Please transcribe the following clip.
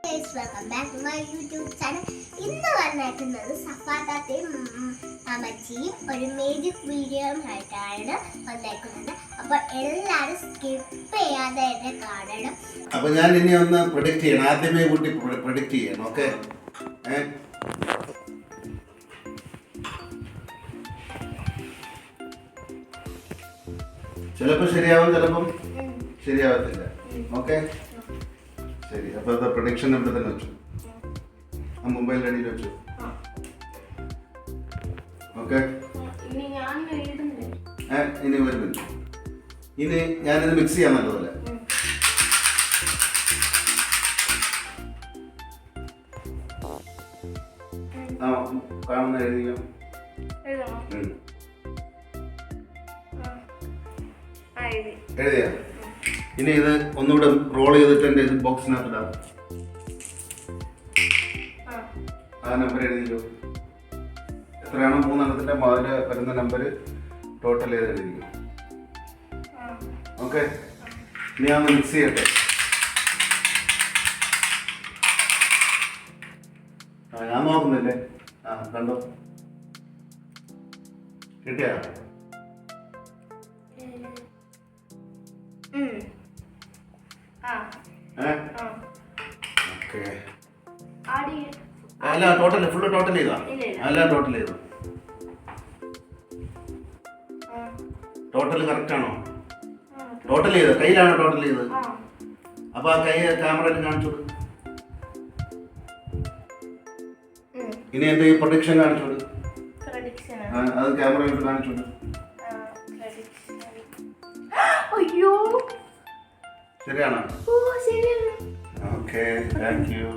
Guys, welcome back to my YouTube channel. ഇന്ന് വന്നേക്കുന്നത് സഫാത്താത്തയും അമ്മച്ചിയും ഒരു മേജിക് വീഡിയോയും ആയിട്ടാണ് വന്നേക്കുന്നത്. അപ്പോൾ എല്ലാവരും സ്കിപ്പ് ചെയ്യാതെ എന്നെ കാണണം. അപ്പോൾ ഞാൻ ഇനി ഒന്ന് പ്രൊഡിക്റ്റ് ചെയ്യണം. ആദ്യമേ കൂട്ടി പ്രൊഡിക്റ്റ് ചെയ്യണം. ഓക്കെ, ചിലപ്പോൾ ശരിയാവും, ചിലപ്പം ശരിയാവത്തില്ല. ഓക്കെ, ശരി. അപ്പോൾ അത് പ്രൊഡിക്ഷൻ ഇവിടെ തന്നെ വെച്ചു, ആ മൊബൈൽ അടിയിൽ വെച്ചു. ഓക്കെ, ഇനി ഒരു മിനിറ്റ്. ഇനി ഞാനിത് മിക്സ് ചെയ്യാൻ നല്ലപോലെ. ആ കാണുന്ന എഴുതിയോ? എഴുതിയ. ഇനി ഇത് ഒന്നുകൂടെ റോൾ ചെയ്തിട്ട് എൻ്റെ ഇത് ബോക്സിനകത്ത് ഇടാം. ആ നമ്പർ എഴുതിയോ? എത്രയാണോ 3 എണ്ണത്തിൻ്റെ അതിൽ വരുന്ന നമ്പർ ടോട്ടൽ ചെയ്ത് എഴുതിയിരിക്കും. ഓക്കെ, ഇനി ഞാൻ മിക്സ് ചെയ്യട്ടെ. ഞാൻ നോക്കുന്നില്ലേ? കണ്ടോ? കിട്ടിയാ? ഓക്കെ, അല്ല ടോട്ടൽ ഫുള്ള് ടോട്ടൽ ചെയ്താ? അല്ല ടോട്ടൽ ചെയ്തു. ടോട്ടൽ കറക്റ്റ് ആണോ? ടോട്ടൽ ചെയ്തത് കയ്യിലാണോ ടോട്ടൽ ചെയ്തത്? അപ്പൊ ആ കൈ ക്യാമറയിൽ കാണിച്ചോളൂ. ഇനി എന്റെ ഈ പ്രൊഡിക്ഷൻ കാണിച്ചോളൂ. അത് ക്യാമറയിൽ കാണിച്ചോളൂ. ശരിയാണോ? Okay, thank you.